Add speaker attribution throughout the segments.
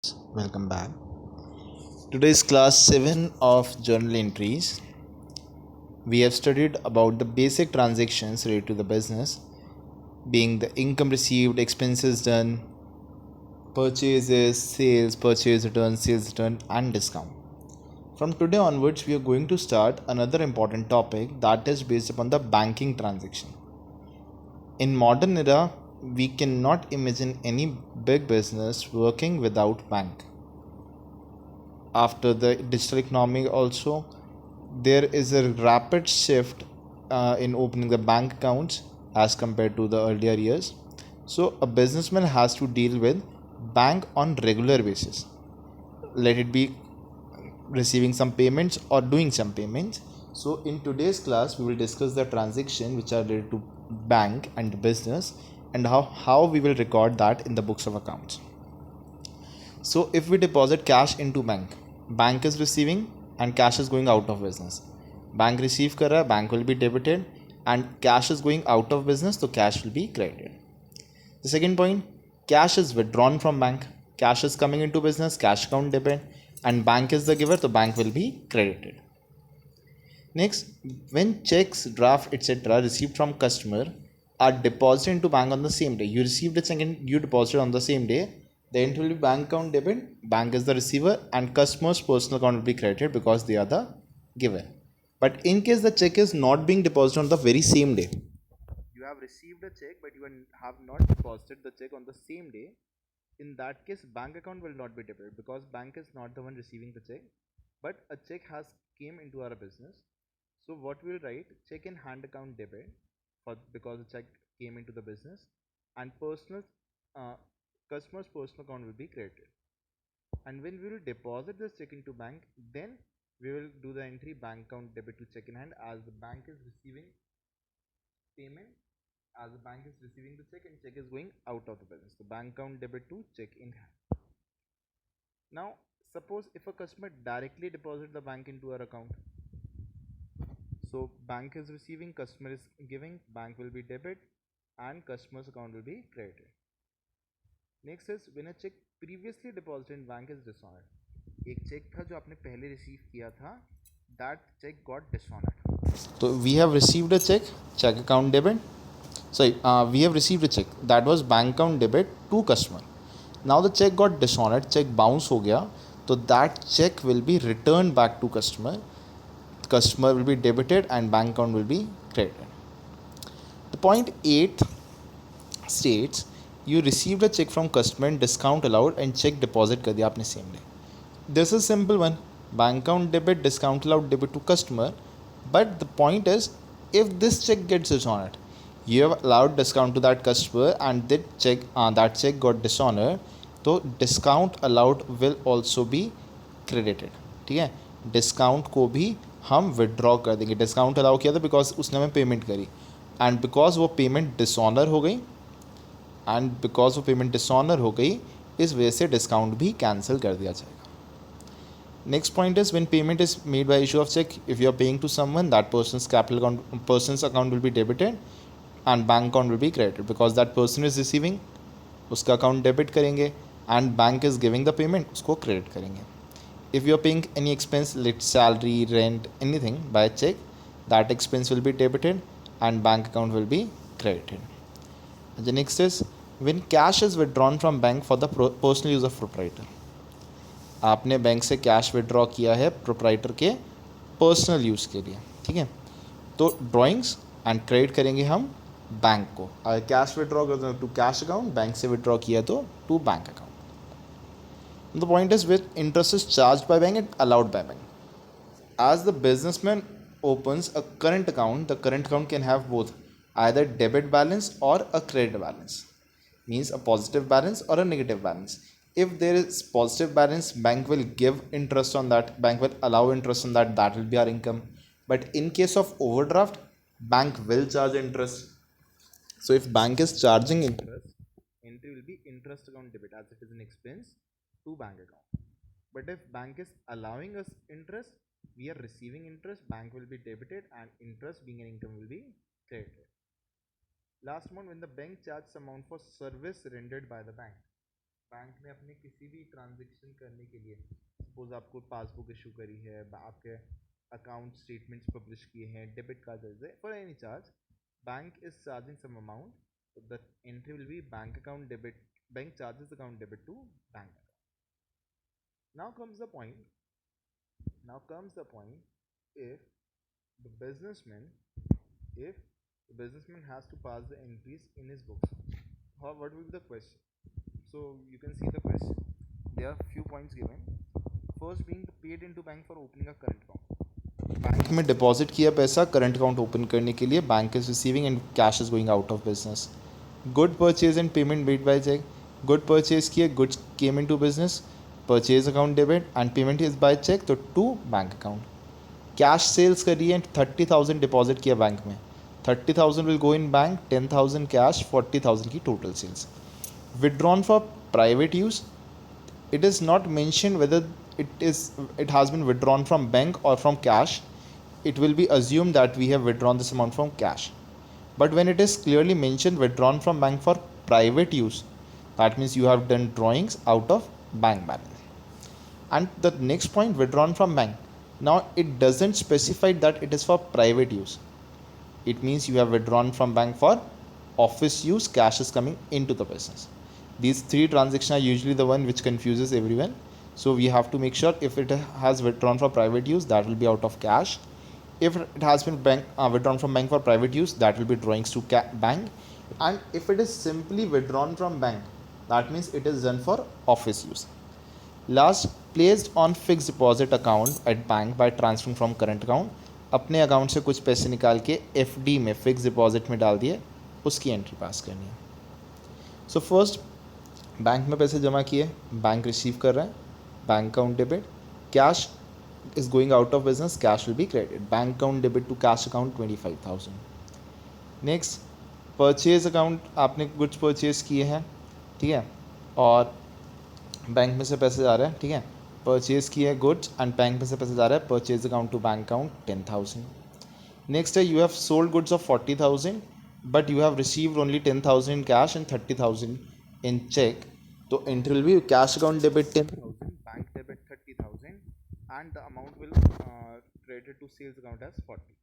Speaker 1: Welcome back. Today is class 7 of journal entries. We have studied about the basic transactions related to the business, being the income received, expenses done, purchases, sales, purchase return, sales return, and discount. From today onwards, we are going to start another important topic that is based upon the banking transaction. In modern era, we cannot imagine any big business working without bank. After the digital economy also, there is a rapid shift in opening the bank accounts as compared to the earlier years. So a businessman has to deal with bank on regular basis, let it be receiving some payments or doing some payments. So in today's class we will discuss the transaction which are related to bank and business, and how we will record that in the books of accounts. So if we deposit cash into bank is receiving and cash is going out of business. Bank receive कर रहा है, bank will be debited, and cash is going out of business, so cash will be credited. The second point, cash is withdrawn from bank. Cash is coming into business, cash account debit, and bank is the giver, so bank will be credited. Next, when checks, draft, etc. received from customer are deposited into bank on the same day. You received a check and you deposited on the same day. The entry will be bank account debit, bank is the receiver, and customer's personal account will be credited because they are the giver. But in case the check is not being deposited on the very same day, you have received a check but have not deposited the check on the same day, in that case bank account will not be debited because bank is not the one receiving the check, but a check has came into our business. So what we'll write, check in hand account debit for because the check came into the business, and personal uh, customer's personal account will be credited. And when we will deposit this check into bank, then we will do the entry bank account debit to check in hand, as the bank is receiving payment, as the bank is receiving the check and check is going out of the business. So bank account debit to check in hand. Now suppose if a customer directly deposit the bank into our account, so bank is receiving, customer is giving, bank will be debit and customer's account will be credited. Next is when a check previously deposited in bank is dishonored. एक check था जो आपने पहले receive किया था, that check got dishonored. So we have received a check account debit. We have received a check that was bank account debit to customer. Now the check got dishonored, check bounce हो गया, तो that check will be returned back to customer. Customer will be debited and bank account will be credited. The point 8 states you received a check from customer and discount allowed and check deposit कर दिया आपने same day. This is simple one, bank account debit, discount allowed debit to customer. But the point is, if this check gets dishonored, you have allowed discount to that customer and that check got dishonored, तो discount allowed will also be credited. ठीक है, discount को भी हम withdraw कर देंगे. Discount allow किया था बिकॉज उसने हमें पेमेंट करी, एंड बिकॉज वो पेमेंट डिसऑनर हो गई, इस वजह से डिस्काउंट भी कैंसिल कर दिया जाएगा. Next point is when payment is made by issue of check, if you are paying to someone, that person's account will be debited and bank account will be credited because that person is receiving, उसका account debit करेंगे, and bank is giving the payment, उसको credit करेंगे. If you are paying any expense, like salary, rent, anything by check, that expense will be debited and bank account will be credited. The next is when cash is withdrawn from bank for the personal use of proprietor. आपने bank से cash withdraw किया है proprietor के personal use के लिए. ठीक है, तो ड्राइंग्स एंड क्रेडिट करेंगे हम बैंक को. अगर कैश विड्रॉ करते हैं टू कैश अकाउंट, बैंक से विड्रॉ किया तो to bank account. The point is with interest is charge by bank and allowed by bank. As the businessman opens a current account, the current account can have both either debit balance or a credit balance, means a positive balance or a negative balance. If there is positive balance, bank will give interest on that, bank will allow interest on that, that will be our income. But in case of overdraft, bank will charge interest. So if bank is charging interest, entry will be interest account debit as it is an expense to bank account. But if bank is allowing us interest, we are receiving interest, bank will be debited and interest being an income will be credited. Last month when the bank charges amount for service rendered by the bank. Bank ने अपने किसी भी transaction करने के लिए, suppose आपको passbook issue करी है, आपके अकाउंट स्टेटमेंट्स पब्लिश किए हैं, डेबिट कार्ड है, for any charge bank is charging some amount, so the entry will be bank account debit, bank charges account debit to bank account. Now comes the point, now comes the point, if the businessman, if the businessman has to pass the entries in his books, how, what will be the question? So you can see the question. There are few points given. First being the paid into bank for opening a current account. Bank में deposit किया पैसा current account open करने के लिए, bank is receiving and cash is going out of business. Good purchase and payment made by cheque. Good purchase किए, goods came in to business, purchase account debit and payment is by cheque तो to bank account. Cash sales करिए and 30,000 deposit किया bank में, 30,000 will go in bank, 10,000 cash, 40,000 की total sales. Withdrawn for private use, it is not mentioned whether it has been withdrawn from bank or from cash. It will be assumed that we have withdrawn this amount from cash, but when it is clearly mentioned withdrawn from bank for private use, that means you have done drawings out of bank balance. And the next point, withdrawn from bank, now it doesn't specify that it is for private use. It means you have withdrawn from bank for office use, cash is coming into the business. These three transactions are usually the one which confuses everyone. So we have to make sure if it has withdrawn for private use, that will be out of cash. If it has been withdrawn from bank for private use, that will be drawings to bank. And if it is simply withdrawn from bank, that means it is done for office use. Last, placed on fixed deposit account at bank by transferring from current account. अपने account से कुछ पैसे निकाल के FD में fix deposit में डाल दिए, उसकी एंट्री पास करनी है. सो फर्स्ट, बैंक में पैसे जमा किए, बैंक रिसीव कर रहे हैं, bank account debit, cash is going out of business, cash will be credit, bank account debit to cash account 25,000. Next, purchase account, आपने गुड्स परचेज किए हैं, ठीक है, और बैंक में से पैसे जा रहे हैं, ठीक है, परचेज किए गुड्स एंड बैंक में से पैसे जा रहे हैं, purchase account to bank account 10,000. Next है, you have sold goods of 40,000 but you have received only 10,000 in cash and 30,000 in cheque, तो entry will be cash account debit 10,000, bank debit 30,000 and the amount will credited to sales account as 40.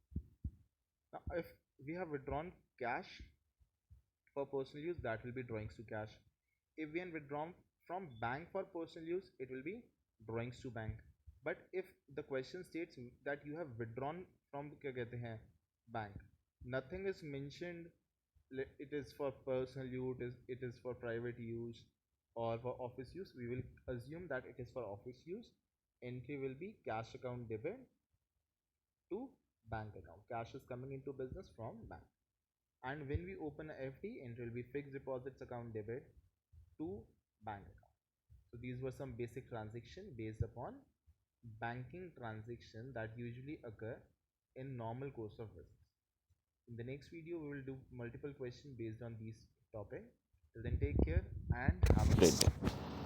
Speaker 1: Now if we have withdrawn cash for personal use, that will be drawings to cash. If we have withdrawn from bank for personal use, it will be drawings to bank. But if the question states that you have withdrawn from क्या कहते हैं bank, nothing is mentioned, it is for personal use, it is for private use or for office use, we will assume that it is for office use. Entry will be cash account debit to bank account. Cash is coming into business from bank. And when we open a FD, entry will be fixed deposits account debit to bank account. So these were some basic transaction based upon banking transaction that usually occur in normal course of business. In the next video, we will do multiple questions based on these topic. Till then, take care and have a great day.